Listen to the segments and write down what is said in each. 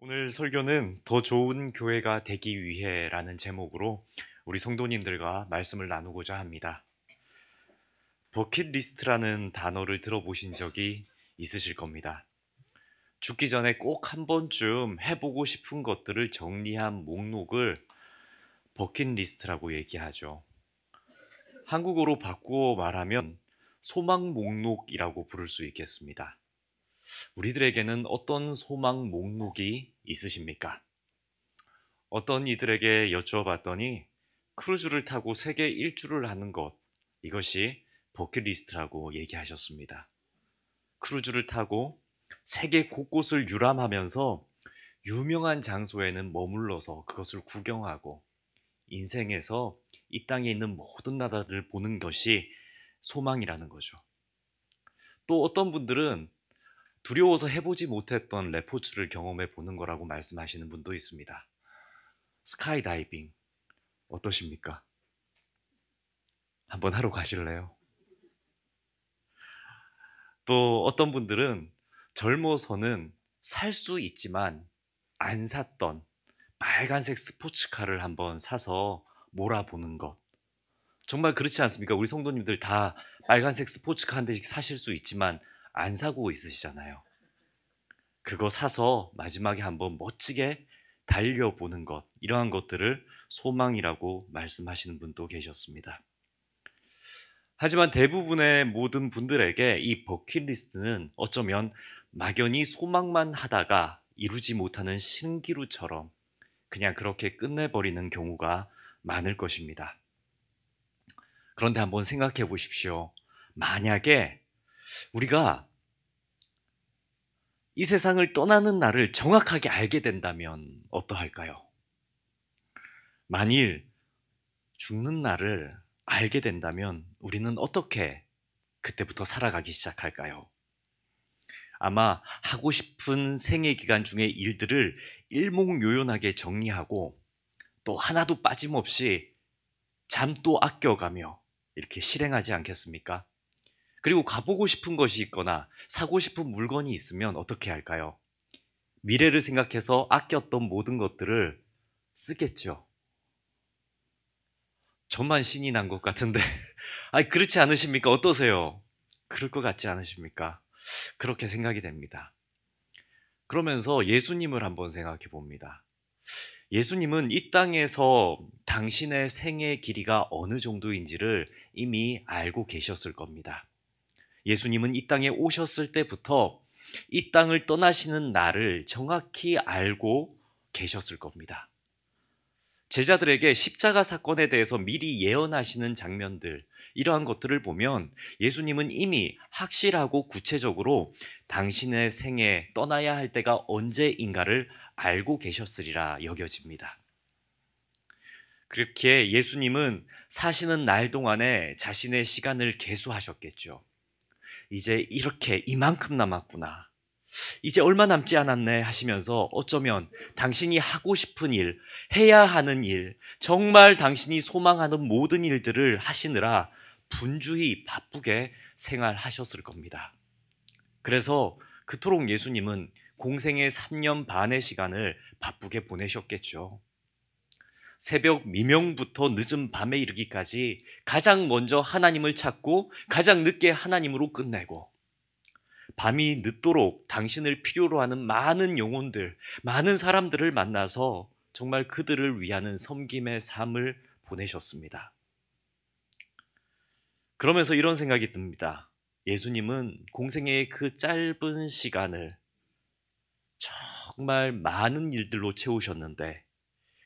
오늘 설교는 더 좋은 교회가 되기 위해라는 제목으로 우리 성도님들과 말씀을 나누고자 합니다. 버킷리스트라는 단어를 들어보신 적이 있으실 겁니다. 죽기 전에 꼭 한 번쯤 해보고 싶은 것들을 정리한 목록을 버킷리스트라고 얘기하죠. 한국어로 바꾸어 말하면 소망 목록이라고 부를 수 있겠습니다. 우리들에게는 어떤 소망 목록이 있으십니까? 어떤 이들에게 여쭈어봤더니 크루즈를 타고 세계 일주를 하는 것, 이것이 버킷리스트라고 얘기하셨습니다. 크루즈를 타고 세계 곳곳을 유람하면서 유명한 장소에는 머물러서 그것을 구경하고 인생에서 이 땅에 있는 모든 나라를 보는 것이 소망이라는 거죠. 또 어떤 분들은 두려워서 해보지 못했던 레포츠를 경험해 보는 거라고 말씀하시는 분도 있습니다. 스카이다이빙 어떠십니까? 한번 하러 가실래요? 또 어떤 분들은 젊어서는 살 수 있지만 안 샀던 빨간색 스포츠카를 한번 사서 몰아보는 것. 정말 그렇지 않습니까? 우리 성도님들 다 빨간색 스포츠카 한 대씩 사실 수 있지만 안 사고 있으시잖아요. 그거 사서 마지막에 한번 멋지게 달려보는 것, 이러한 것들을 소망이라고 말씀하시는 분도 계셨습니다. 하지만 대부분의 모든 분들에게 이 버킷리스트는 어쩌면 막연히 소망만 하다가 이루지 못하는 신기루처럼 그냥 그렇게 끝내버리는 경우가 많을 것입니다. 그런데 한번 생각해 보십시오. 만약에 우리가 이 세상을 떠나는 날을 정확하게 알게 된다면 어떠할까요? 만일 죽는 날을 알게 된다면 우리는 어떻게 그때부터 살아가기 시작할까요? 아마 하고 싶은 생애 기간 중의 일들을 일목요연하게 정리하고 또 하나도 빠짐없이 잠도 아껴가며 이렇게 실행하지 않겠습니까? 그리고 가보고 싶은 것이 있거나 사고 싶은 물건이 있으면 어떻게 할까요? 미래를 생각해서 아꼈던 모든 것들을 쓰겠죠. 저만 신이 난 것 같은데 아니 그렇지 않으십니까? 어떠세요? 그럴 것 같지 않으십니까? 그렇게 생각이 됩니다. 그러면서 예수님을 한번 생각해 봅니다. 예수님은 이 땅에서 당신의 생의 길이가 어느 정도인지를 이미 알고 계셨을 겁니다. 예수님은 이 땅에 오셨을 때부터 이 땅을 떠나시는 날을 정확히 알고 계셨을 겁니다. 제자들에게 십자가 사건에 대해서 미리 예언하시는 장면들, 이러한 것들을 보면 예수님은 이미 확실하고 구체적으로 당신의 생에 떠나야 할 때가 언제인가를 알고 계셨으리라 여겨집니다. 그렇게 예수님은 사시는 날 동안에 자신의 시간을 계수하셨겠죠. 이제 이렇게 이만큼 남았구나. 이제 얼마 남지 않았네 하시면서 어쩌면 당신이 하고 싶은 일, 해야 하는 일, 정말 당신이 소망하는 모든 일들을 하시느라 분주히 바쁘게 생활하셨을 겁니다. 그래서 그토록 예수님은 공생의 3년 반의 시간을 바쁘게 보내셨겠죠. 새벽 미명부터 늦은 밤에 이르기까지 가장 먼저 하나님을 찾고 가장 늦게 하나님으로 끝내고 밤이 늦도록 당신을 필요로 하는 많은 영혼들, 많은 사람들을 만나서 정말 그들을 위하는 섬김의 삶을 보내셨습니다. 그러면서 이런 생각이 듭니다. 예수님은 공생의 그 짧은 시간을 정말 많은 일들로 채우셨는데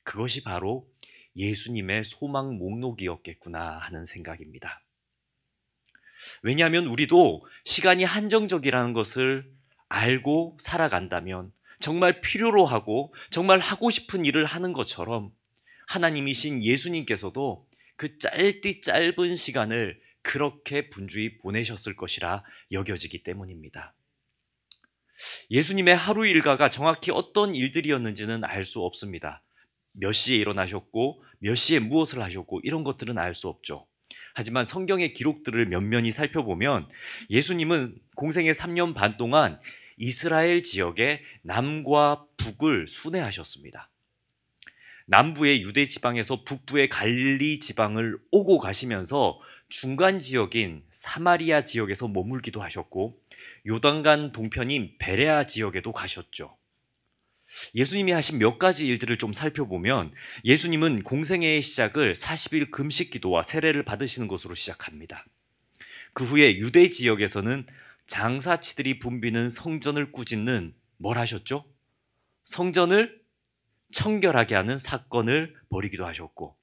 그것이 바로 예수님의 소망 목록이었겠구나 하는 생각입니다. 왜냐하면 우리도 시간이 한정적이라는 것을 알고 살아간다면 정말 필요로 하고 정말 하고 싶은 일을 하는 것처럼 하나님이신 예수님께서도 그 짧은 시간을 그렇게 분주히 보내셨을 것이라 여겨지기 때문입니다. 예수님의 하루 일과가 정확히 어떤 일들이었는지는 알 수 없습니다. 몇 시에 일어나셨고 몇 시에 무엇을 하셨고 이런 것들은 알 수 없죠. 하지만 성경의 기록들을 면면히 살펴보면 예수님은 공생의 3년 반 동안 이스라엘 지역의 남과 북을 순회하셨습니다. 남부의 유대 지방에서 북부의 갈릴리 지방을 오고 가시면서 중간 지역인 사마리아 지역에서 머물기도 하셨고 요단강 동편인 베레아 지역에도 가셨죠. 예수님이 하신 몇 가지 일들을 좀 살펴보면 예수님은 공생애의 시작을 40일 금식 기도와 세례를 받으시는 것으로 시작합니다. 그 후에 유대 지역에서는 장사치들이 붐비는 성전을 꾸짖는 뭘 하셨죠? 성전을 청결하게 하는 사건을 벌이기도 하셨고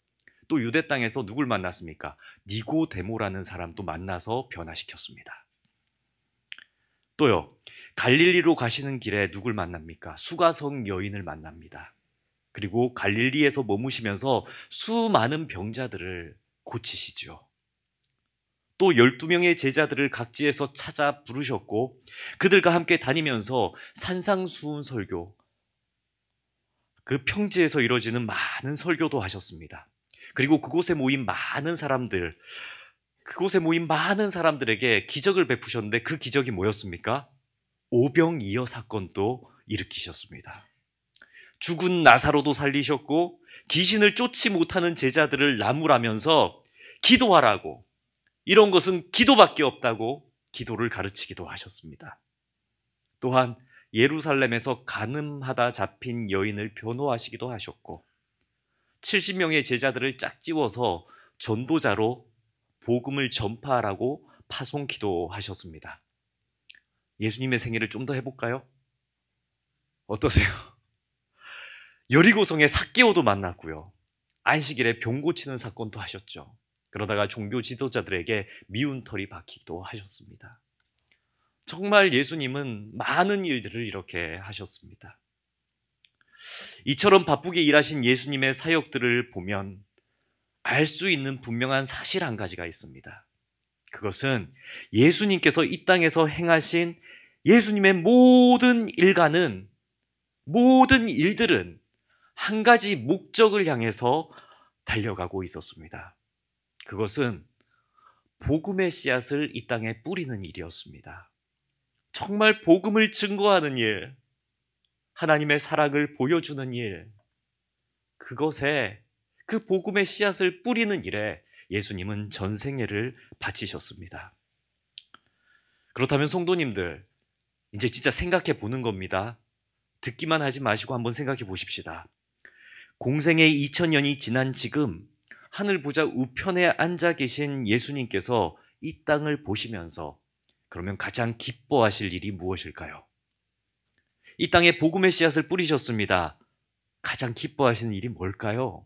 또 유대 땅에서 누굴 만났습니까? 니고데모라는 사람도 만나서 변화시켰습니다. 또요, 갈릴리로 가시는 길에 누굴 만납니까? 수가성 여인을 만납니다. 그리고 갈릴리에서 머무시면서 수많은 병자들을 고치시죠. 또 12명의 제자들을 각지에서 찾아 부르셨고 그들과 함께 다니면서 산상수훈 설교, 그 평지에서 이루어지는 많은 설교도 하셨습니다. 그리고 그곳에 모인 많은 사람들에게 기적을 베푸셨는데 그 기적이 뭐였습니까? 오병이어 사건도 일으키셨습니다. 죽은 나사로도 살리셨고 귀신을 쫓지 못하는 제자들을 나무라면서 기도하라고, 이런 것은 기도밖에 없다고 기도를 가르치기도 하셨습니다. 또한 예루살렘에서 간음하다 잡힌 여인을 변호하시기도 하셨고 70명의 제자들을 짝지워서 전도자로 복음을 전파하라고 파송기도 하셨습니다. 예수님의 생애를 좀 더 해볼까요? 어떠세요? 여리고성의 삭개오도 만났고요. 안식일에 병 고치는 사건도 하셨죠. 그러다가 종교 지도자들에게 미운 털이 박히기도 하셨습니다. 정말 예수님은 많은 일들을 이렇게 하셨습니다. 이처럼 바쁘게 일하신 예수님의 사역들을 보면 알 수 있는 분명한 사실 한 가지가 있습니다. 그것은 예수님께서 이 땅에서 행하신 예수님의 모든 일들은 한 가지 목적을 향해서 달려가고 있었습니다. 그것은 복음의 씨앗을 이 땅에 뿌리는 일이었습니다. 정말 복음을 증거하는 일, 하나님의 사랑을 보여주는 일, 그것에 그 복음의 씨앗을 뿌리는 일에 예수님은 전생애를 바치셨습니다. 그렇다면 성도님들, 이제 진짜 생각해 보는 겁니다. 듣기만 하지 마시고 한번 생각해 보십시다. 공생의 2000년이 지난 지금 하늘 보좌 우편에 앉아 계신 예수님께서 이 땅을 보시면서 그러면 가장 기뻐하실 일이 무엇일까요? 이 땅에 복음의 씨앗을 뿌리셨습니다. 가장 기뻐하시는 일이 뭘까요?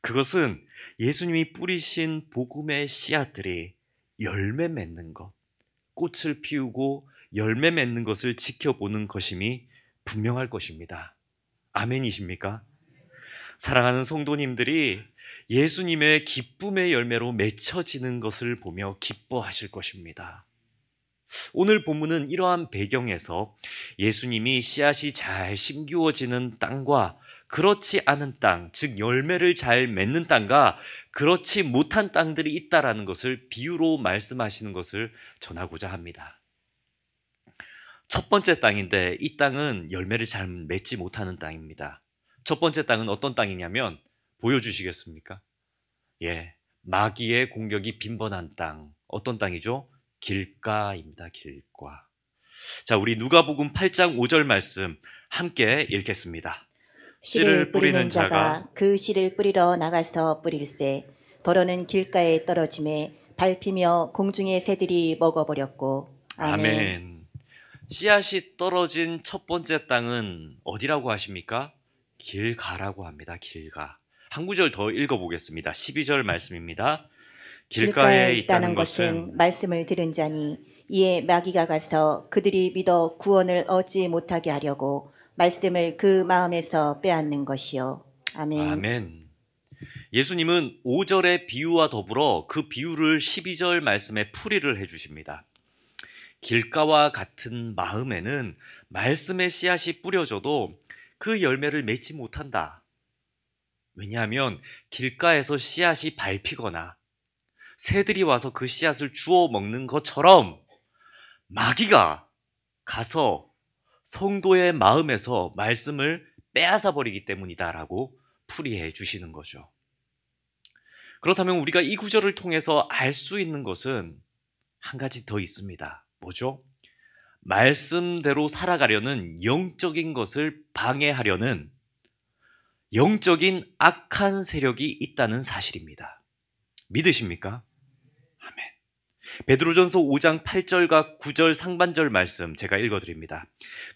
그것은 예수님이 뿌리신 복음의 씨앗들이 열매 맺는 것, 꽃을 피우고 열매 맺는 것을 지켜보는 것임이 분명할 것입니다. 아멘이십니까? 사랑하는 성도님들이 예수님의 기쁨의 열매로 맺혀지는 것을 보며 기뻐하실 것입니다. 오늘 본문은 이러한 배경에서 예수님이 씨앗이 잘 심기워지는 땅과 그렇지 않은 땅, 즉 열매를 잘 맺는 땅과 그렇지 못한 땅들이 있다라는 것을 비유로 말씀하시는 것을 전하고자 합니다. 첫 번째 땅인데 이 땅은 열매를 잘 맺지 못하는 땅입니다. 첫 번째 땅은 어떤 땅이냐면 보여주시겠습니까? 마귀의 공격이 빈번한 땅. 어떤 땅이죠? 길가입니다. 길가. 자, 우리 누가복음 8장 5절 말씀 함께 읽겠습니다. 씨를 뿌리는 자가 그 씨를 뿌리러 나가서 뿌릴새 더러는 길가에 떨어짐에 밟히며 공중의 새들이 먹어버렸고. 아멘. 씨앗이 떨어진 첫 번째 땅은 어디라고 하십니까? 길가라고 합니다. 길가. 한 구절 더 읽어보겠습니다. 12절 말씀입니다. 길가에 있다는 것은 말씀을 들은 자니 이에 마귀가 가서 그들이 믿어 구원을 얻지 못하게 하려고 말씀을 그 마음에서 빼앗는 것이요. 아멘. 아멘. 예수님은 5절의 비유와 더불어 그 비유를 12절 말씀에 풀이를 해주십니다. 길가와 같은 마음에는 말씀의 씨앗이 뿌려져도 그 열매를 맺지 못한다. 왜냐하면 길가에서 씨앗이 밟히거나 새들이 와서 그 씨앗을 주워 먹는 것처럼 마귀가 가서 성도의 마음에서 말씀을 빼앗아 버리기 때문이다라고 풀이해 주시는 거죠. 그렇다면 우리가 이 구절을 통해서 알 수 있는 것은 한 가지 더 있습니다. 뭐죠? 말씀대로 살아가려는 영적인 것을 방해하려는 영적인 악한 세력이 있다는 사실입니다. 믿으십니까? 아멘. 베드로전서 5장 8절과 9절 상반절 말씀 제가 읽어드립니다.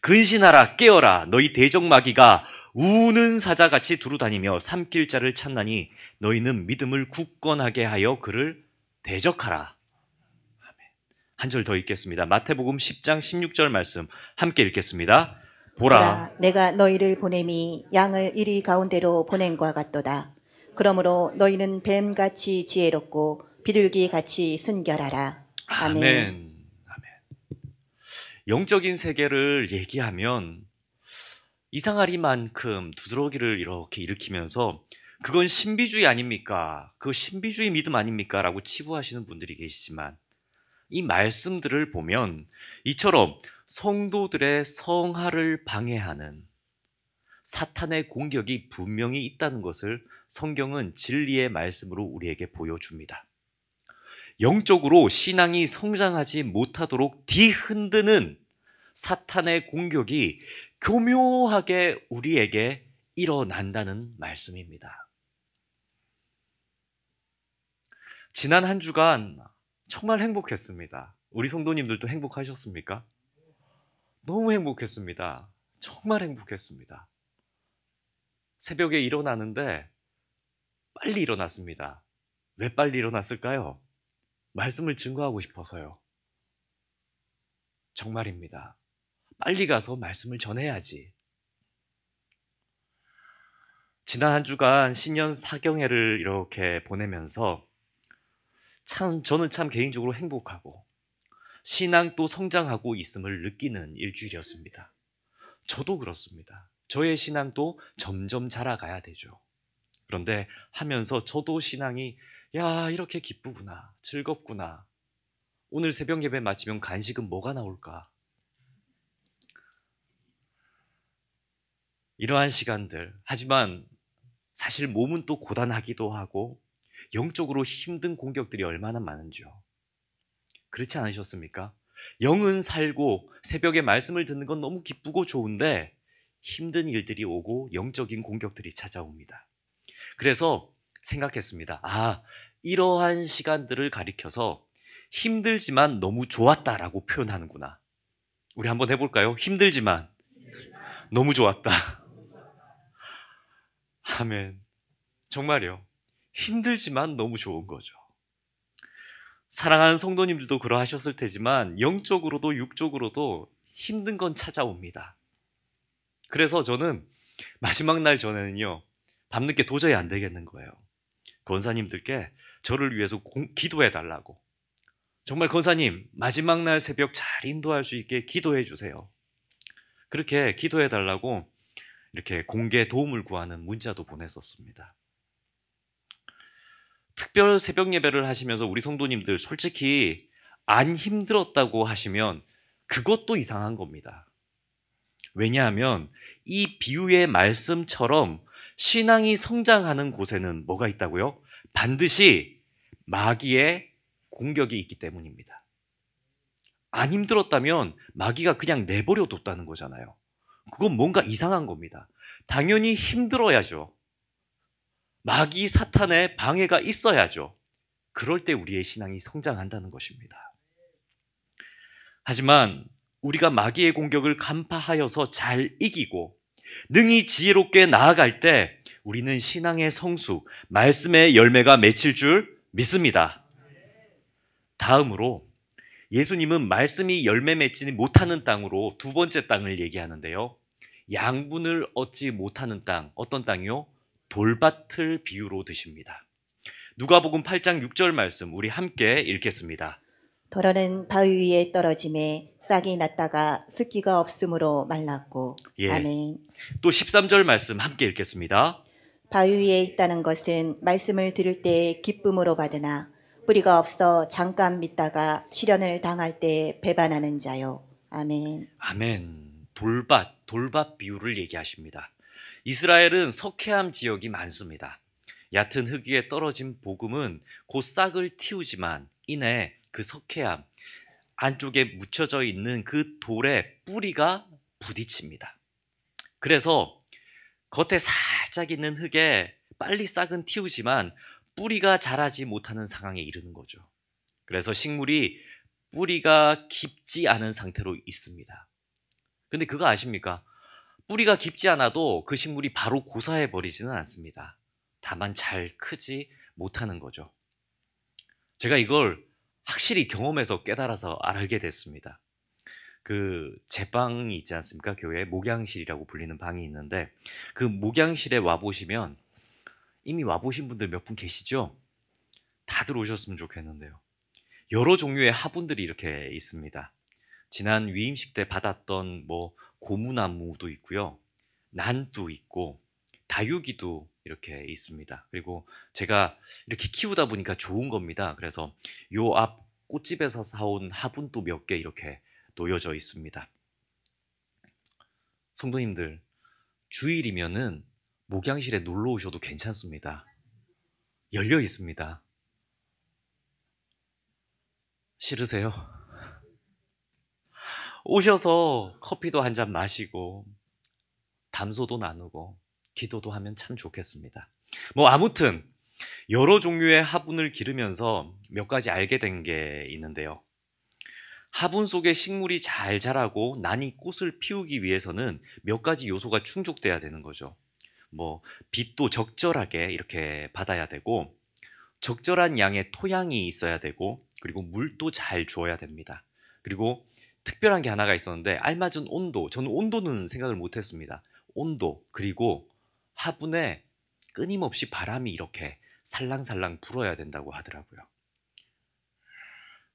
근신하라 깨어라 너희 대적마귀가 우는 사자같이 두루다니며 삼킬 자를 찾나니 너희는 믿음을 굳건하게 하여 그를 대적하라. 한 절 더 읽겠습니다. 마태복음 10장 16절 말씀 함께 읽겠습니다. 보라 내가 너희를 보냄이 양을 이리 가운데로 보냄과 같도다. 그러므로 너희는 뱀같이 지혜롭고 비둘기같이 순결하라. 아멘. 아멘. 영적인 세계를 얘기하면 이상하리만큼 두드러기를 이렇게 일으키면서 그건 신비주의 아닙니까? 그거 신비주의 믿음 아닙니까? 라고 치부하시는 분들이 계시지만 이 말씀들을 보면 이처럼 성도들의 성화를 방해하는 사탄의 공격이 분명히 있다는 것을 성경은 진리의 말씀으로 우리에게 보여줍니다. 영적으로 신앙이 성장하지 못하도록 뒤흔드는 사탄의 공격이 교묘하게 우리에게 일어난다는 말씀입니다. 지난 한 주간 정말 행복했습니다. 우리 성도님들도 행복하셨습니까? 너무 행복했습니다. 정말 행복했습니다. 새벽에 일어나는데 빨리 일어났습니다. 왜 빨리 일어났을까요? 말씀을 증거하고 싶어서요. 정말입니다. 빨리 가서 말씀을 전해야지. 지난 한 주간 신년 사경회를 이렇게 보내면서 저는 참 개인적으로 행복하고 신앙도 성장하고 있음을 느끼는 일주일이었습니다. 저도 그렇습니다. 저의 신앙도 점점 자라가야 되죠. 그런데 하면서 저도 신앙이 이렇게 기쁘구나, 즐겁구나. 오늘 새벽 예배 마치면 간식은 뭐가 나올까? 이러한 시간들. 하지만 사실 몸은 또 고단하기도 하고 영적으로 힘든 공격들이 얼마나 많은지요. 그렇지 않으셨습니까? 영은 살고 새벽에 말씀을 듣는 건 너무 기쁘고 좋은데 힘든 일들이 오고 영적인 공격들이 찾아옵니다. 그래서 생각했습니다. 이러한 시간들을 가리켜서 힘들지만 너무 좋았다라고 표현하는구나. 우리 한번 해볼까요? 힘들지만 너무 좋았다. 아멘. 정말요. 힘들지만 너무 좋은 거죠. 사랑하는 성도님들도 그러하셨을 테지만 영적으로도 육적으로도 힘든 건 찾아옵니다. 그래서 저는 마지막 날 전에는요, 밤늦게 도저히 안 되겠는 거예요. 권사님들께 저를 위해서 기도해 달라고. 정말 권사님, 마지막 날 새벽 잘 인도할 수 있게 기도해 주세요. 그렇게 기도해 달라고 이렇게 공개 도움을 구하는 문자도 보냈었습니다. 특별 새벽 예배를 하시면서 우리 성도님들 솔직히 안 힘들었다고 하시면 그것도 이상한 겁니다. 왜냐하면 이 비유의 말씀처럼 신앙이 성장하는 곳에는 뭐가 있다고요? 반드시 마귀의 공격이 있기 때문입니다. 안 힘들었다면 마귀가 그냥 내버려 뒀다는 거잖아요. 그건 뭔가 이상한 겁니다. 당연히 힘들어야죠. 마귀 사탄의 방해가 있어야죠. 그럴 때 우리의 신앙이 성장한다는 것입니다. 하지만 우리가 마귀의 공격을 간파하여서 잘 이기고 능히 지혜롭게 나아갈 때 우리는 신앙의 성수, 말씀의 열매가 맺힐 줄 믿습니다. 다음으로 예수님은 말씀이 열매 맺지 못하는 땅으로 두 번째 땅을 얘기하는데요. 양분을 얻지 못하는 땅, 어떤 땅이요? 돌밭을 비유로 드십니다. 누가복음 8장 6절 말씀 우리 함께 읽겠습니다. 더러는 바위 위에 떨어짐에 싹이 났다가 습기가 없으므로 말랐고. 아멘. 또 13절 말씀 함께 읽겠습니다. 바위 위에 있다는 것은 말씀을 들을 때 기쁨으로 받으나 뿌리가 없어 잠깐 믿다가 시련을 당할 때 배반하는 자요. 아멘. 아멘. 돌밭 비유를 얘기하십니다. 이스라엘은 석회암 지역이 많습니다. 얕은 흙 위에 떨어진 복음은 곧 싹을 틔우지만 이내 그 석회암 안쪽에 묻혀져 있는 그 돌에 뿌리가 부딪힙니다. 그래서 겉에 살짝 있는 흙에 빨리 싹은 틔우지만 뿌리가 자라지 못하는 상황에 이르는 거죠. 그래서 식물이 뿌리가 깊지 않은 상태로 있습니다. 근데 그거 아십니까? 뿌리가 깊지 않아도 그 식물이 바로 고사해 버리지는 않습니다. 다만 잘 크지 못하는 거죠. 제가 이걸 확실히 경험해서 깨달아서 알게 됐습니다. 그 제방이 있지 않습니까? 교회에 목양실이라고 불리는 방이 있는데 그 목양실에 와보시면 이미 와보신 분들 몇 분 계시죠? 다들 오셨으면 좋겠는데요. 여러 종류의 화분들이 이렇게 있습니다. 지난 위임식 때 받았던 뭐 고무나무도 있고요. 난도 있고 다육이도 이렇게 있습니다. 그리고 제가 이렇게 키우다 보니까 좋은 겁니다. 그래서 요 앞 꽃집에서 사온 화분도 몇 개 이렇게 놓여져 있습니다. 성도님들, 주일이면은 목양실에 놀러 오셔도 괜찮습니다. 열려 있습니다. 싫으세요? 오셔서 커피도 한 잔 마시고 담소도 나누고 기도도 하면 참 좋겠습니다. 뭐 아무튼 여러 종류의 화분을 기르면서 몇 가지 알게 된 게 있는데요. 화분 속에 식물이 잘 자라고 난이 꽃을 피우기 위해서는 몇 가지 요소가 충족돼야 되는 거죠. 뭐 빛도 적절하게 이렇게 받아야 되고 적절한 양의 토양이 있어야 되고 그리고 물도 잘 주어야 됩니다. 그리고 특별한 게 하나가 있었는데 알맞은 온도, 저는 온도는 생각을 못했습니다. 온도 그리고 화분에 끊임없이 바람이 이렇게 살랑살랑 불어야 된다고 하더라고요.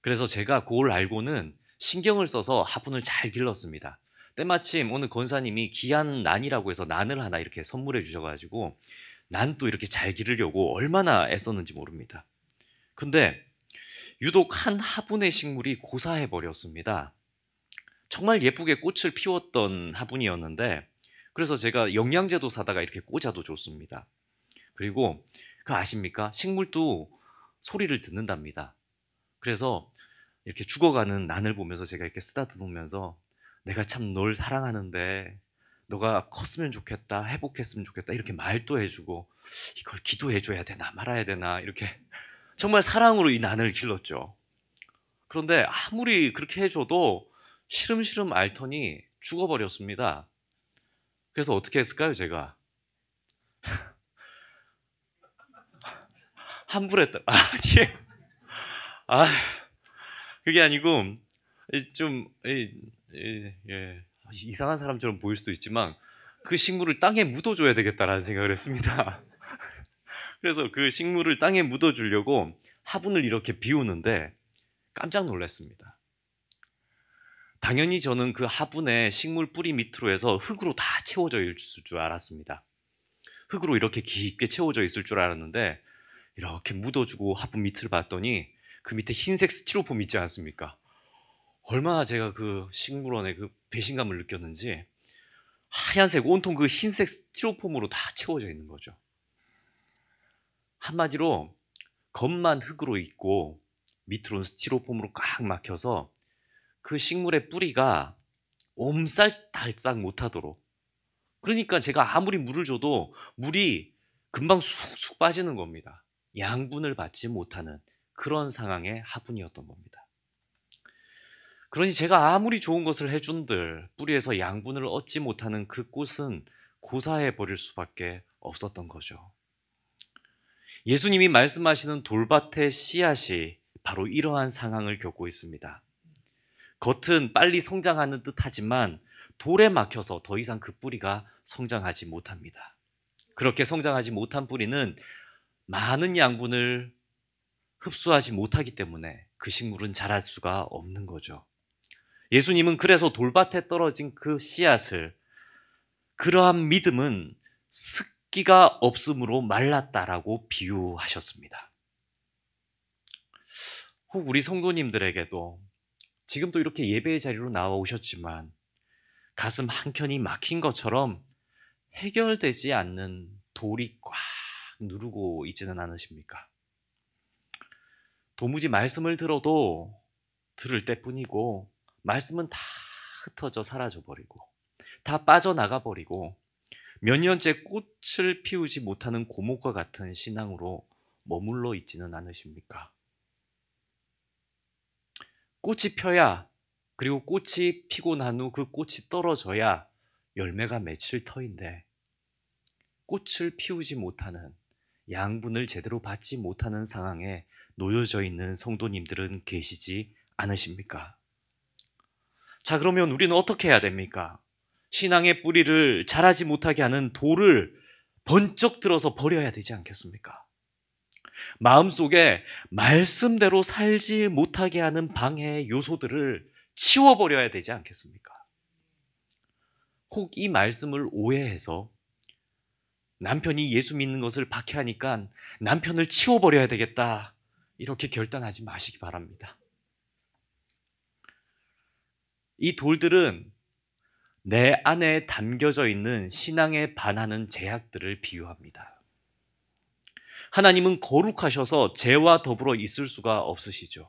그래서 제가 그걸 알고는 신경을 써서 화분을 잘 길렀습니다. 때마침 오늘 권사님이 귀한 난이라고 해서 난을 하나 이렇게 선물해 주셔가지고 난도 이렇게 잘 기르려고 얼마나 애썼는지 모릅니다. 근데 유독 한 화분의 식물이 고사해 버렸습니다. 정말 예쁘게 꽃을 피웠던 화분이었는데 그래서 제가 영양제도 사다가 이렇게 꽂아도 좋습니다. 그리고 그거 아십니까? 식물도 소리를 듣는답니다. 그래서 이렇게 죽어가는 난을 보면서 제가 이렇게 쓰다듬으면서 내가 참 널 사랑하는데 너가 컸으면 좋겠다, 회복했으면 좋겠다 이렇게 말도 해주고 이걸 기도해줘야 되나 말아야 되나 이렇게 정말 사랑으로 이 난을 길렀죠. 그런데 아무리 그렇게 해줘도 시름시름 앓더니 죽어버렸습니다. 그래서 어떻게 했을까요, 제가? 환불했다. 아니, 아, 그게 아니고 좀 이상한 사람처럼 보일 수도 있지만 그 식물을 땅에 묻어줘야 되겠다라는 생각을 했습니다. 그래서 그 식물을 땅에 묻어주려고 화분을 이렇게 비우는데 깜짝 놀랐습니다. 당연히 저는 그 화분에 식물 뿌리 밑으로 해서 흙으로 다 채워져 있을 줄 알았습니다. 흙으로 이렇게 깊게 채워져 있을 줄 알았는데 이렇게 묻어주고 화분 밑을 봤더니 그 밑에 흰색 스티로폼 있지 않습니까? 얼마나 제가 그 식물원의 그 배신감을 느꼈는지 하얀색 온통 그 흰색 스티로폼으로 다 채워져 있는 거죠. 한마디로 겉만 흙으로 있고 밑으로는 스티로폼으로 꽉 막혀서 그 식물의 뿌리가 옴살달싹 못하도록, 그러니까 제가 아무리 물을 줘도 물이 금방 쑥쑥 빠지는 겁니다. 양분을 받지 못하는 그런 상황의 화분이었던 겁니다. 그러니 제가 아무리 좋은 것을 해준들 뿌리에서 양분을 얻지 못하는 그 꽃은 고사해 버릴 수밖에 없었던 거죠. 예수님이 말씀하시는 돌밭의 씨앗이 바로 이러한 상황을 겪고 있습니다. 겉은 빨리 성장하는 듯 하지만 돌에 막혀서 더 이상 그 뿌리가 성장하지 못합니다. 그렇게 성장하지 못한 뿌리는 많은 양분을 흡수하지 못하기 때문에 그 식물은 자랄 수가 없는 거죠. 예수님은 그래서 돌밭에 떨어진 그 씨앗을 그러한 믿음은 습기가 없으므로 말랐다라고 비유하셨습니다. 혹 우리 성도님들에게도 지금도 이렇게 예배의 자리로 나와 오셨지만 가슴 한켠이 막힌 것처럼 해결되지 않는 돌이 꽉 누르고 있지는 않으십니까? 도무지 말씀을 들어도 들을 때뿐이고 말씀은 다 흩어져 사라져버리고 다 빠져나가버리고 몇 년째 꽃을 피우지 못하는 고목과 같은 신앙으로 머물러 있지는 않으십니까? 꽃이 펴야, 그리고 꽃이 피고 난 후 그 꽃이 떨어져야 열매가 맺힐 터인데 꽃을 피우지 못하는, 양분을 제대로 받지 못하는 상황에 놓여져 있는 성도님들은 계시지 않으십니까? 자, 그러면 우리는 어떻게 해야 됩니까? 신앙의 뿌리를 자라지 못하게 하는 돌을 번쩍 들어서 버려야 되지 않겠습니까? 마음속에 말씀대로 살지 못하게 하는 방해 요소들을 치워버려야 되지 않겠습니까? 혹 이 말씀을 오해해서 남편이 예수 믿는 것을 박해하니까 남편을 치워버려야 되겠다, 이렇게 결단하지 마시기 바랍니다. 이 돌들은 내 안에 담겨져 있는 신앙에 반하는 제약들을 비유합니다. 하나님은 거룩하셔서 죄와 더불어 있을 수가 없으시죠.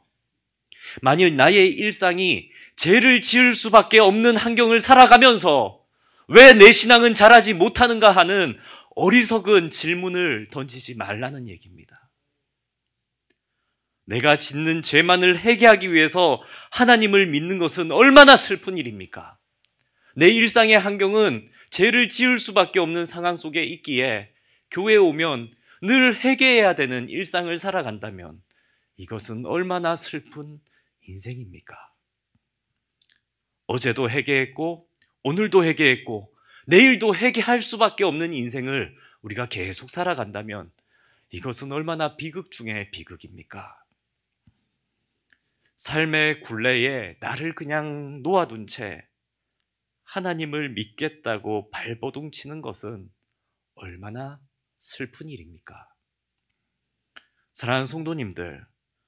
만일 나의 일상이 죄를 지을 수밖에 없는 환경을 살아가면서 왜 내 신앙은 자라지 못하는가 하는 어리석은 질문을 던지지 말라는 얘기입니다. 내가 짓는 죄만을 회개하기 위해서 하나님을 믿는 것은 얼마나 슬픈 일입니까? 내 일상의 환경은 죄를 지을 수밖에 없는 상황 속에 있기에 교회에 오면 늘 회개해야 되는 일상을 살아간다면 이것은 얼마나 슬픈 인생입니까? 어제도 회개했고 오늘도 회개했고 내일도 회개할 수밖에 없는 인생을 우리가 계속 살아간다면 이것은 얼마나 비극 중의 비극입니까? 삶의 굴레에 나를 그냥 놓아둔 채 하나님을 믿겠다고 발버둥 치는 것은 얼마나 슬픈 일입니까? 사랑하는 성도님들,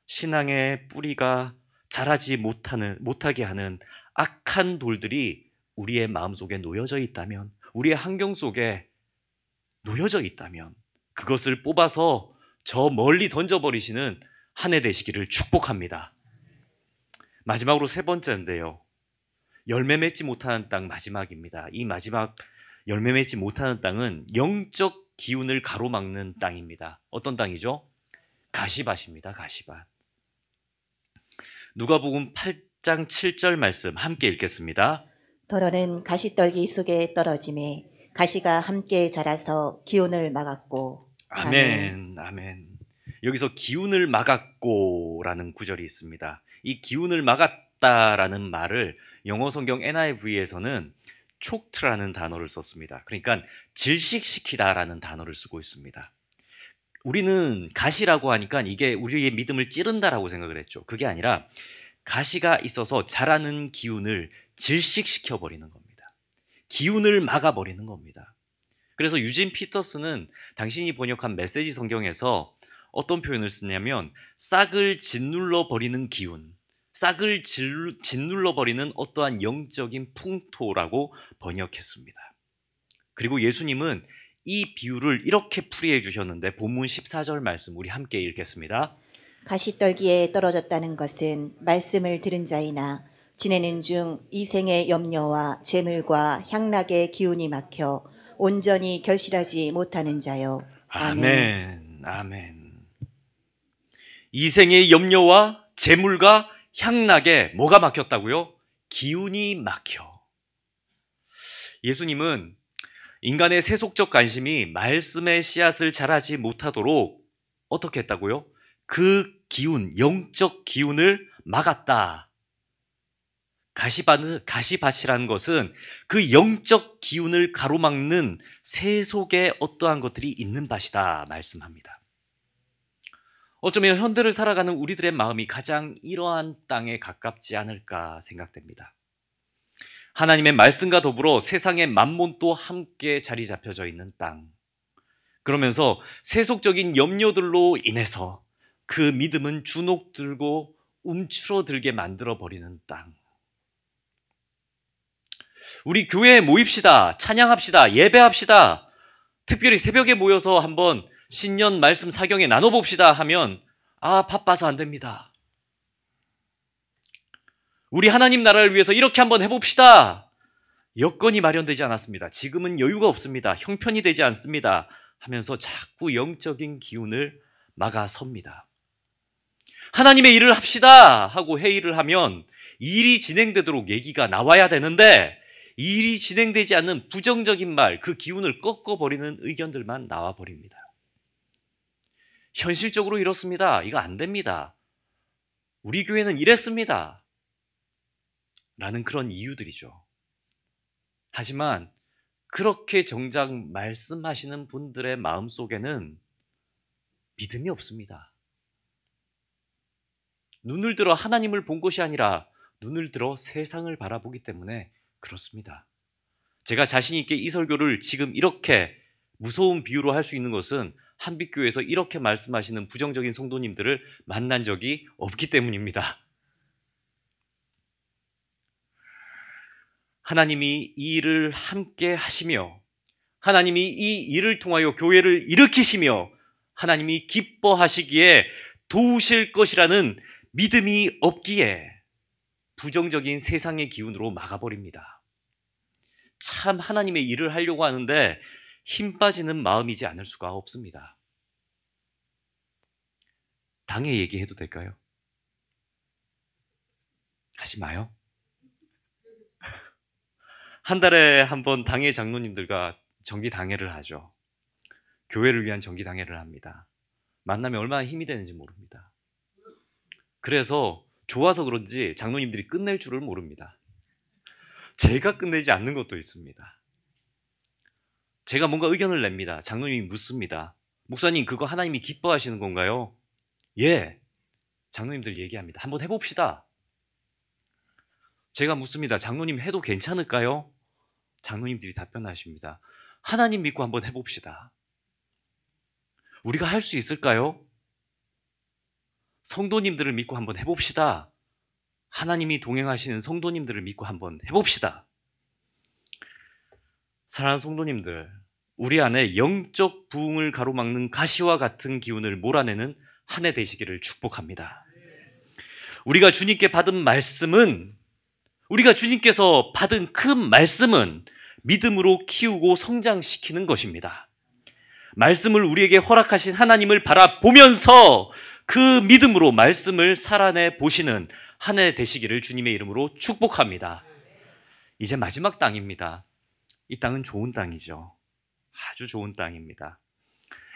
신앙의 뿌리가 자라지 못하게 하는 악한 돌들이 우리의 마음속에 놓여져 있다면, 우리의 환경 속에 놓여져 있다면 그것을 뽑아서 저 멀리 던져버리시는 한 해 되시기를 축복합니다. 마지막으로 세 번째인데요, 열매 맺지 못하는 땅 마지막입니다. 이 마지막 열매 맺지 못하는 땅은 영적 기운을 가로막는 땅입니다. 어떤 땅이죠? 가시밭입니다. 가시밭. 누가복음 8장 7절 말씀 함께 읽겠습니다. 더러는 가시떨기 속에 떨어짐에 가시가 함께 자라서 기운을 막았고. 아멘. 아멘. 여기서 기운을 막았고라는 구절이 있습니다. 이 기운을 막았다라는 말을 영어 성경 NIV에서는 chocked라는 단어를 썼습니다. 그러니까 질식시키다라는 단어를 쓰고 있습니다. 우리는 가시라고 하니까 이게 우리의 믿음을 찌른다라고 생각을 했죠. 그게 아니라 가시가 있어서 자라는 기운을 질식시켜 버리는 겁니다. 기운을 막아버리는 겁니다. 그래서 유진 피터스는 당신이 번역한 메시지 성경에서 어떤 표현을 쓰냐면 싹을 짓눌러 버리는 기운, 싹을 짓눌러 버리는 어떠한 영적인 풍토라고 번역했습니다. 그리고 예수님은 이 비유를 이렇게 풀이해 주셨는데 본문 14절 말씀 우리 함께 읽겠습니다. 가시떨기에 떨어졌다는 것은 말씀을 들은 자이나 지내는 중 이생의 염려와 재물과 향락의 기운이 막혀 온전히 결실하지 못하는 자요. 아멘. 아멘. 이생의 염려와 재물과 향락에 뭐가 막혔다고요? 기운이 막혀. 예수님은 인간의 세속적 관심이 말씀의 씨앗을 자라지 못하도록 어떻게 했다고요? 그 기운, 영적 기운을 막았다. 가시밭이라는 것은 그 영적 기운을 가로막는 세속의 어떠한 것들이 있는 밭이다 말씀합니다. 어쩌면 현대를 살아가는 우리들의 마음이 가장 이러한 땅에 가깝지 않을까 생각됩니다. 하나님의 말씀과 더불어 세상의 만몬도 함께 자리 잡혀져 있는 땅. 그러면서 세속적인 염려들로 인해서 그 믿음은 주눅들고 움츠러들게 만들어버리는 땅. 우리 교회에 모입시다. 찬양합시다. 예배합시다. 특별히 새벽에 모여서 한번 신년 말씀 사경에 나눠봅시다 하면 바빠서 안 됩니다. 우리 하나님 나라를 위해서 이렇게 한번 해봅시다. 여건이 마련되지 않았습니다. 지금은 여유가 없습니다. 형편이 되지 않습니다. 하면서 자꾸 영적인 기운을 막아섭니다. 하나님의 일을 합시다 하고 회의를 하면 일이 진행되도록 얘기가 나와야 되는데 일이 진행되지 않는 부정적인 말, 그 기운을 꺾어버리는 의견들만 나와버립니다. 현실적으로 이렇습니다. 이거 안 됩니다. 우리 교회는 이랬습니다. 라는 그런 이유들이죠. 하지만 그렇게 정작 말씀하시는 분들의 마음속에는 믿음이 없습니다. 눈을 들어 하나님을 본 것이 아니라 눈을 들어 세상을 바라보기 때문에 그렇습니다. 제가 자신 있게 이 설교를 지금 이렇게 무서운 비유로 할 수 있는 것은 한빛교회에서 이렇게 말씀하시는 부정적인 성도님들을 만난 적이 없기 때문입니다. 하나님이 이 일을 함께 하시며 하나님이 이 일을 통하여 교회를 일으키시며 하나님이 기뻐하시기에 도우실 것이라는 믿음이 없기에 부정적인 세상의 기운으로 막아버립니다. 참 하나님의 일을 하려고 하는데 힘 빠지는 마음이지 않을 수가 없습니다. 당의 얘기해도 될까요? 하지 마요. 한 달에 한 번 당의 장로님들과 정기당회를 하죠. 교회를 위한 정기당회를 합니다. 만나면 얼마나 힘이 되는지 모릅니다. 그래서 좋아서 그런지 장로님들이 끝낼 줄을 모릅니다. 제가 끝내지 않는 것도 있습니다. 제가 뭔가 의견을 냅니다. 장로님이 묻습니다. 목사님, 그거 하나님이 기뻐하시는 건가요? 예. 장로님들 얘기합니다. 한번 해봅시다. 제가 묻습니다. 장로님 해도 괜찮을까요? 장로님들이 답변하십니다. 하나님 믿고 한번 해봅시다. 우리가 할 수 있을까요? 성도님들을 믿고 한번 해봅시다. 하나님이 동행하시는 성도님들을 믿고 한번 해봅시다. 사랑하는 성도님들, 우리 안에 영적 부흥을 가로막는 가시와 같은 기운을 몰아내는 한 해 되시기를 축복합니다. 우리가 주님께 받은 말씀은, 우리가 주님께서 받은 그 말씀은 믿음으로 키우고 성장시키는 것입니다. 말씀을 우리에게 허락하신 하나님을 바라보면서 그 믿음으로 말씀을 살아내 보시는 한 해 되시기를 주님의 이름으로 축복합니다. 이제 마지막 땅입니다. 이 땅은 좋은 땅이죠. 아주 좋은 땅입니다.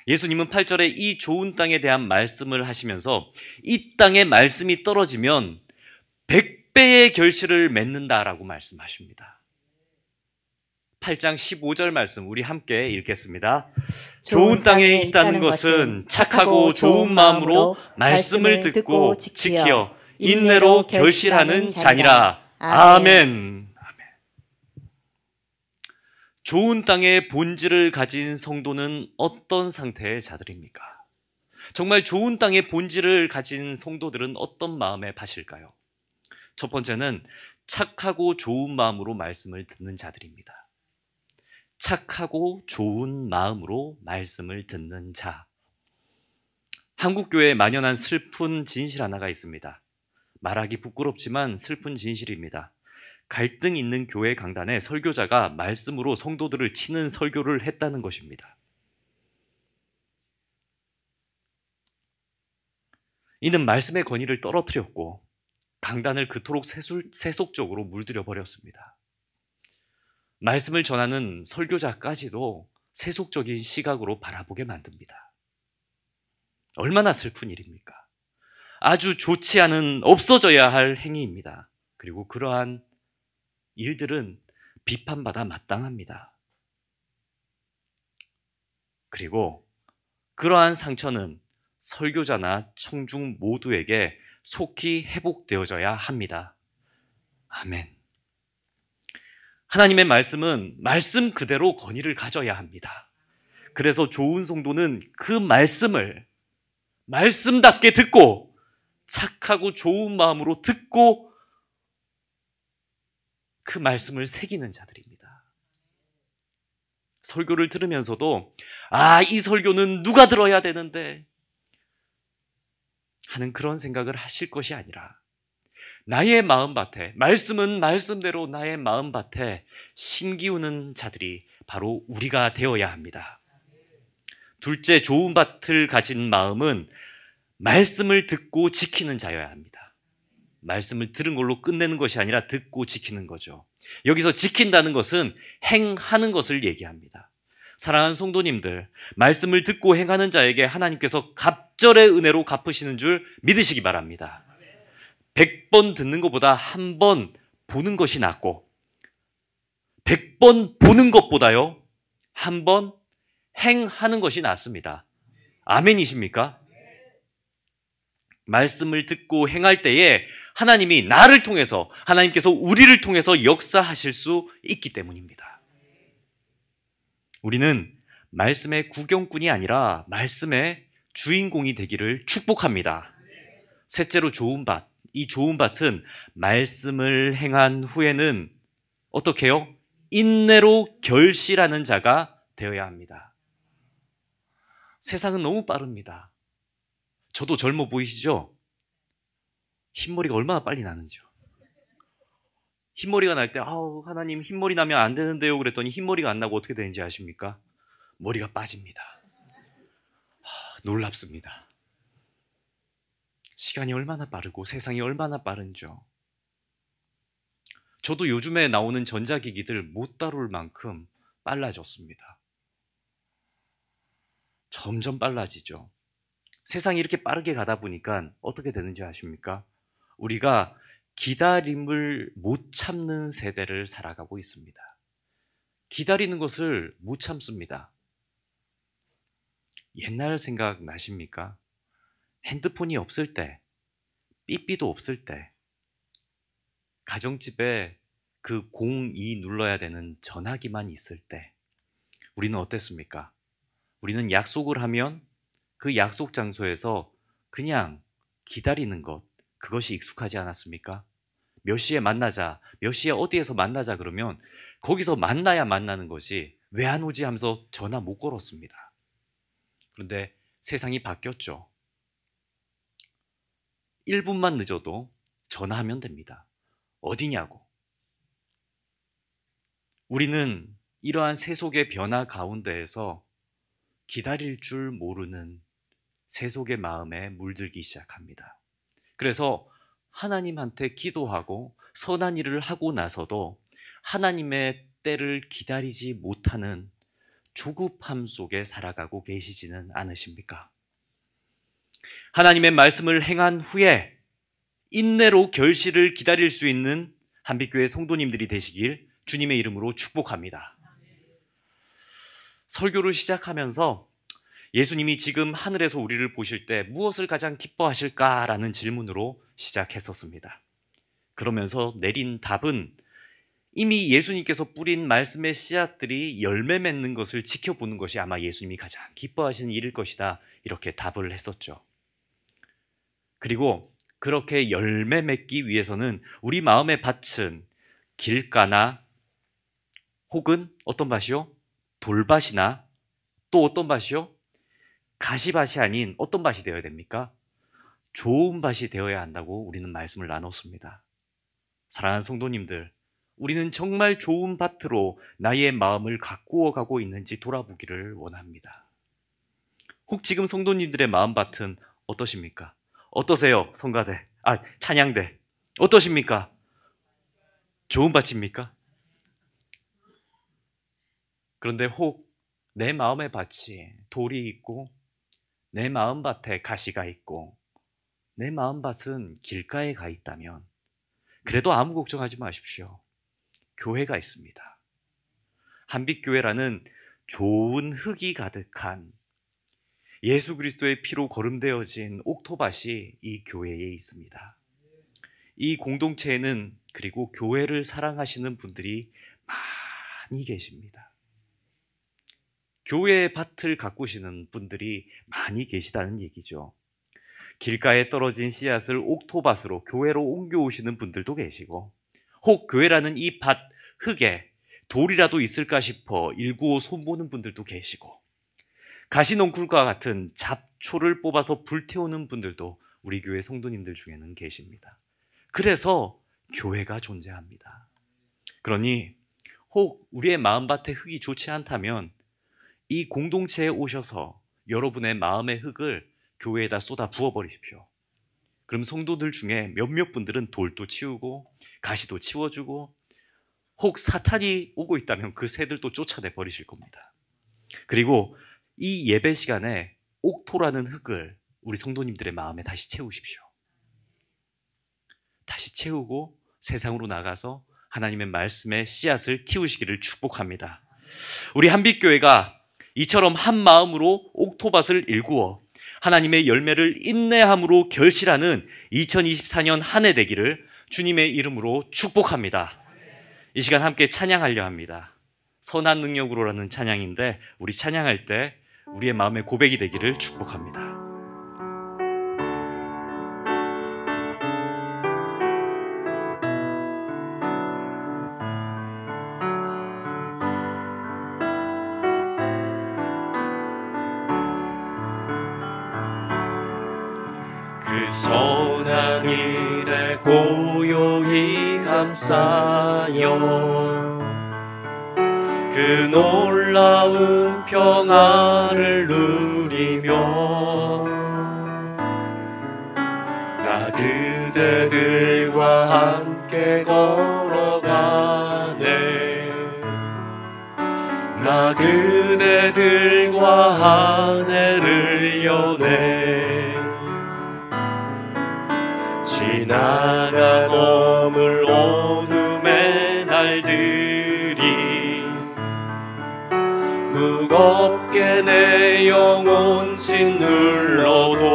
예수님은 8절에 이 좋은 땅에 대한 말씀을 하시면서 이 땅에 말씀이 떨어지면 100배의 결실을 맺는다라고 말씀하십니다. 8장 15절 말씀 우리 함께 읽겠습니다. 좋은 땅에 있다는 것은 착하고 좋은 마음으로 말씀을 듣고 지키어 인내로 결실하는 자니라. 아멘. 좋은 땅의 본질을 가진 성도는 어떤 상태의 자들입니까? 정말 좋은 땅의 본질을 가진 성도들은 어떤 마음의 밭일까요? 첫 번째는 착하고 좋은 마음으로 말씀을 듣는 자들입니다. 착하고 좋은 마음으로 말씀을 듣는 자. 한국교회에 만연한 슬픈 진실 하나가 있습니다. 말하기 부끄럽지만 슬픈 진실입니다. 갈등 있는 교회 강단에 설교자가 말씀으로 성도들을 치는 설교를 했다는 것입니다. 이는 말씀의 권위를 떨어뜨렸고 강단을 그토록 세속적으로 물들여 버렸습니다. 말씀을 전하는 설교자까지도 세속적인 시각으로 바라보게 만듭니다. 얼마나 슬픈 일입니까? 아주 좋지 않은 없어져야 할 행위입니다. 그리고 그러한 일들은 비판받아 마땅합니다. 그리고 그러한 상처는 설교자나 청중 모두에게 속히 회복되어져야 합니다. 아멘. 하나님의 말씀은 말씀 그대로 권위를 가져야 합니다. 그래서 좋은 성도는 그 말씀을 말씀답게 듣고 착하고 좋은 마음으로 듣고 그 말씀을 새기는 자들입니다. 설교를 들으면서도 이 설교는 누가 들어야 되는데 하는 그런 생각을 하실 것이 아니라 나의 마음밭에, 말씀은 말씀대로 나의 마음밭에 심기우는 자들이 바로 우리가 되어야 합니다. 둘째, 좋은 밭을 가진 마음은 말씀을 듣고 지키는 자여야 합니다. 말씀을 들은 걸로 끝내는 것이 아니라 듣고 지키는 거죠. 여기서 지킨다는 것은 행하는 것을 얘기합니다. 사랑하는 성도님들, 말씀을 듣고 행하는 자에게 하나님께서 갑절의 은혜로 갚으시는 줄 믿으시기 바랍니다. 100번 듣는 것보다 한 번 보는 것이 낫고 100번 보는 것보다요 한 번 행하는 것이 낫습니다. 아멘이십니까? 말씀을 듣고 행할 때에 하나님이 나를 통해서, 하나님께서 우리를 통해서 역사하실 수 있기 때문입니다. 우리는 말씀의 구경꾼이 아니라 말씀의 주인공이 되기를 축복합니다. 셋째로 좋은 밭. 이 좋은 밭은 말씀을 행한 후에는 어떻게 해요? 인내로 결실하는 자가 되어야 합니다. 세상은 너무 빠릅니다. 저도 젊어 보이시죠? 흰머리가 얼마나 빨리 나는지요. 흰머리가 날 때 하나님 흰머리 나면 안 되는데요 그랬더니 흰머리가 안 나고 어떻게 되는지 아십니까? 머리가 빠집니다. 놀랍습니다. 시간이 얼마나 빠르고 세상이 얼마나 빠른지요. 저도 요즘에 나오는 전자기기들 못 다룰 만큼 빨라졌습니다. 점점 빨라지죠. 세상이 이렇게 빠르게 가다 보니까 어떻게 되는지 아십니까? 우리가 기다림을 못 참는 세대를 살아가고 있습니다. 기다리는 것을 못 참습니다. 옛날 생각 나십니까? 핸드폰이 없을 때, 삐삐도 없을 때, 가정집에 그 02 눌러야 되는 전화기만 있을 때 우리는 어땠습니까? 우리는 약속을 하면 그 약속 장소에서 그냥 기다리는 것, 그것이 익숙하지 않았습니까? 몇 시에 만나자, 몇 시에 어디에서 만나자 그러면 거기서 만나야 만나는 것이 왜 안 오지 하면서 전화 못 걸었습니다. 그런데 세상이 바뀌었죠. 1분만 늦어도 전화하면 됩니다. 어디냐고. 우리는 이러한 세속의 변화 가운데에서 기다릴 줄 모르는 세속의 마음에 물들기 시작합니다. 그래서 하나님한테 기도하고 선한 일을 하고 나서도 하나님의 때를 기다리지 못하는 조급함 속에 살아가고 계시지는 않으십니까? 하나님의 말씀을 행한 후에 인내로 결실을 기다릴 수 있는 한빛교회 성도님들이 되시길 주님의 이름으로 축복합니다. 설교를 시작하면서 예수님이 지금 하늘에서 우리를 보실 때 무엇을 가장 기뻐하실까라는 질문으로 시작했었습니다. 그러면서 내린 답은 이미 예수님께서 뿌린 말씀의 씨앗들이 열매 맺는 것을 지켜보는 것이 아마 예수님이 가장 기뻐하시는 일일 것이다. 이렇게 답을 했었죠. 그리고 그렇게 열매 맺기 위해서는 우리 마음의 밭은 길가나 혹은 어떤 밭이요? 돌밭이나 또 어떤 밭이요? 가시밭이 아닌 어떤 밭이 되어야 됩니까? 좋은 밭이 되어야 한다고 우리는 말씀을 나눴습니다. 사랑하는 성도님들, 우리는 정말 좋은 밭으로 나의 마음을 가꾸어 가고 있는지 돌아보기를 원합니다. 혹 지금 성도님들의 마음밭은 어떠십니까? 어떠세요? 성가대, 찬양대 어떠십니까? 좋은 밭입니까? 그런데 혹 내 마음의 밭이 돌이 있고 내 마음밭에 가시가 있고 내 마음밭은 길가에 가 있다면 그래도 아무 걱정하지 마십시오. 교회가 있습니다. 한빛교회라는 좋은 흙이 가득한 예수 그리스도의 피로 거름되어진 옥토밭이 이 교회에 있습니다. 이 공동체에는 그리고 교회를 사랑하시는 분들이 많이 계십니다. 교회의 밭을 가꾸시는 분들이 많이 계시다는 얘기죠. 길가에 떨어진 씨앗을 옥토밭으로 교회로 옮겨오시는 분들도 계시고, 혹 교회라는 이 밭 흙에 돌이라도 있을까 싶어 일구어 손보는 분들도 계시고, 가시넝쿨과 같은 잡초를 뽑아서 불태우는 분들도 우리 교회 성도님들 중에는 계십니다. 그래서 교회가 존재합니다. 그러니 혹 우리의 마음밭에 흙이 좋지 않다면 이 공동체에 오셔서 여러분의 마음의 흙을 교회에다 쏟아 부어버리십시오. 그럼 성도들 중에 몇몇 분들은 돌도 치우고 가시도 치워주고, 혹 사탄이 오고 있다면 그 새들도 쫓아내 버리실 겁니다. 그리고 이 예배 시간에 옥토라는 흙을 우리 성도님들의 마음에 다시 채우십시오. 다시 채우고 세상으로 나가서 하나님의 말씀의 씨앗을 틔우시기를 축복합니다. 우리 한빛교회가 이처럼 한 마음으로 옥토밭을 일구어 하나님의 열매를 인내함으로 결실하는 2024년 한 해 되기를 주님의 이름으로 축복합니다. 이 시간 함께 찬양하려 합니다. 선한 능력으로라는 찬양인데, 우리 찬양할 때 우리의 마음의 고백이 되기를 축복합니다. 그 선한 일에 고요히 감싸여 그 놀라운 평안을 누리며 나 그대들과 함께 걸어가네. 나 그대들과 한 해를 여네. 지나가 넘을 어둠의 날들이 무겁게 내 영혼 짓눌러도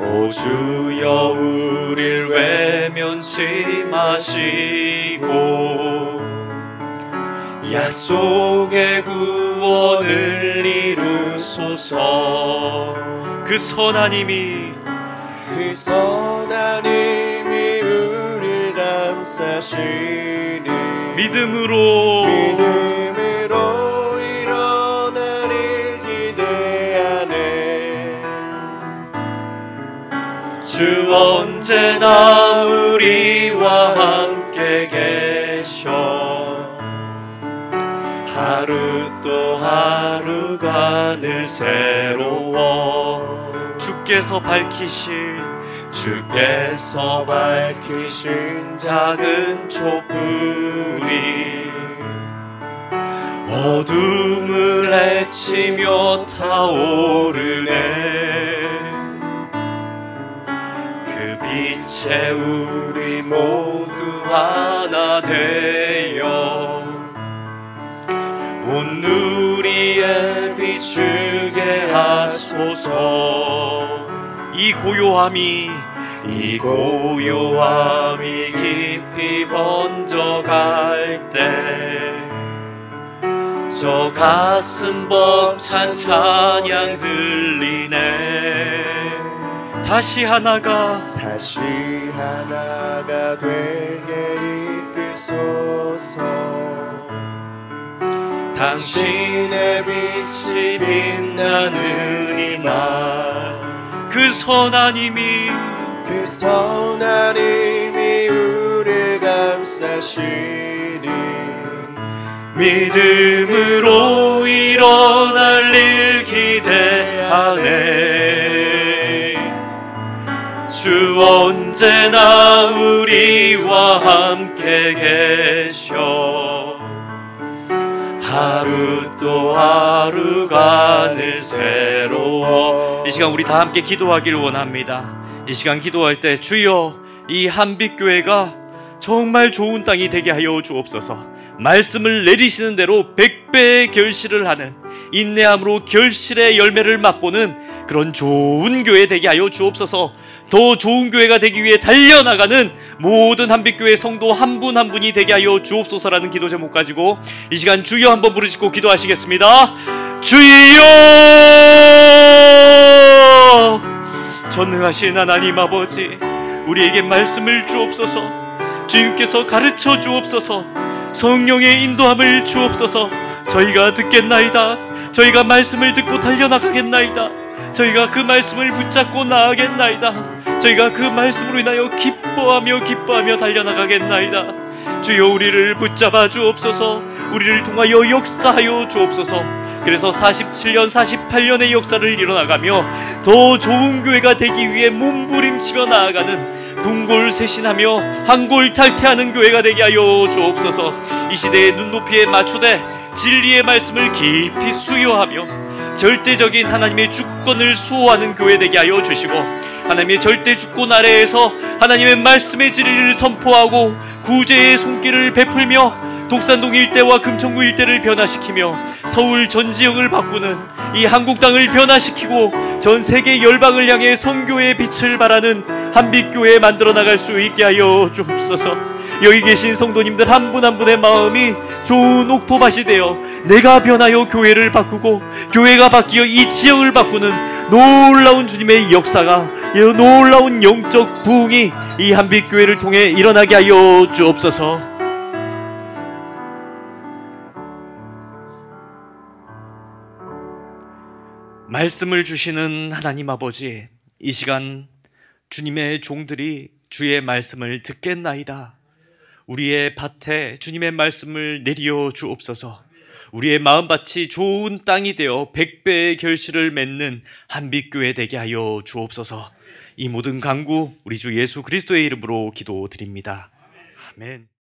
오 주여 우릴 외면치 마시고 약속의 구원을 이루소서. 그 선한 힘이 우릴 감싸시니 믿음으로 일어나릴 기대하네. 주 언제나 우리와 함께 계셔. 하루 또 하루가 늘 새로워. 주께서 밝히신 작은 촛불이 어둠을 헤치며 타오르네. 그 빛에 우리 모두 하나 되어 온 누리에 비추게 하소서. 이 고요함이 깊이 번져갈 때 저 가슴 벅찬 찬양 들리네. 다시 하나가 되게 이끄소서. 당신의 빛이 빛나는 이날 그 선한 힘이 우릴 감싸시니 믿음으로 일어날 일 기대하네. 주 언제나 우리와 함께 계셔. 하루 또 하루가 늘 새로워. 이 시간 우리 다 함께 기도하기를 원합니다. 이 시간 기도할 때 주여, 이 한빛교회가 정말 좋은 땅이 되게 하여 주옵소서. 말씀을 내리시는 대로 100배의 결실을 하는, 인내함으로 결실의 열매를 맛보는 그런 좋은 교회 되게 하여 주옵소서. 더 좋은 교회가 되기 위해 달려나가는 모든 한빛교회 성도 한 분 한 분이 되게 하여 주옵소서라는 기도 제목 가지고 이 시간 주여 한번 부르짖고 기도하시겠습니다. 주여! 전능하신 하나님 아버지, 우리에게 말씀을 주옵소서. 주님께서 가르쳐 주옵소서. 성령의 인도함을 주옵소서. 저희가 듣겠나이다. 저희가 말씀을 듣고 달려나가겠나이다. 저희가 그 말씀을 붙잡고 나아가겠나이다. 저희가 그 말씀으로 인하여 기뻐하며 달려나가겠나이다. 주여, 우리를 붙잡아 주옵소서. 우리를 통하여 역사하여 주옵소서. 그래서 47년, 48년의 역사를 이뤄나가며 더 좋은 교회가 되기 위해 몸부림치며 나아가는 분골쇄신하며 한골탈퇴하는 교회가 되게 하여 주옵소서. 이 시대의 눈높이에 맞추되 진리의 말씀을 깊이 수요하며 절대적인 하나님의 주권을 수호하는 교회 되게 하여 주시고, 하나님의 절대 주권 아래에서 하나님의 말씀의 진리를 선포하고 구제의 손길을 베풀며 독산동 일대와 금천구 일대를 변화시키며 서울 전 지역을 바꾸는 이 한국 땅을 변화시키고 전 세계 열방을 향해 선교의 빛을 발하는 한빛교회 만들어 나갈 수 있게 하여 주옵소서. 여기 계신 성도님들 한 분 한 분의 마음이 좋은 옥토밭이 되어 내가 변하여 교회를 바꾸고 교회가 바뀌어 이 지역을 바꾸는 놀라운 주님의 역사가, 놀라운 영적 부흥이 이 한빛교회를 통해 일어나게 하여 주옵소서. 말씀을 주시는 하나님 아버지, 이 시간 주님의 종들이 주의 말씀을 듣겠나이다. 우리의 밭에 주님의 말씀을 내려 주옵소서. 우리의 마음밭이 좋은 땅이 되어 100배의 결실을 맺는 한빛교회 되게 하여 주옵소서. 이 모든 간구 우리 주 예수 그리스도의 이름으로 기도드립니다. 아멘.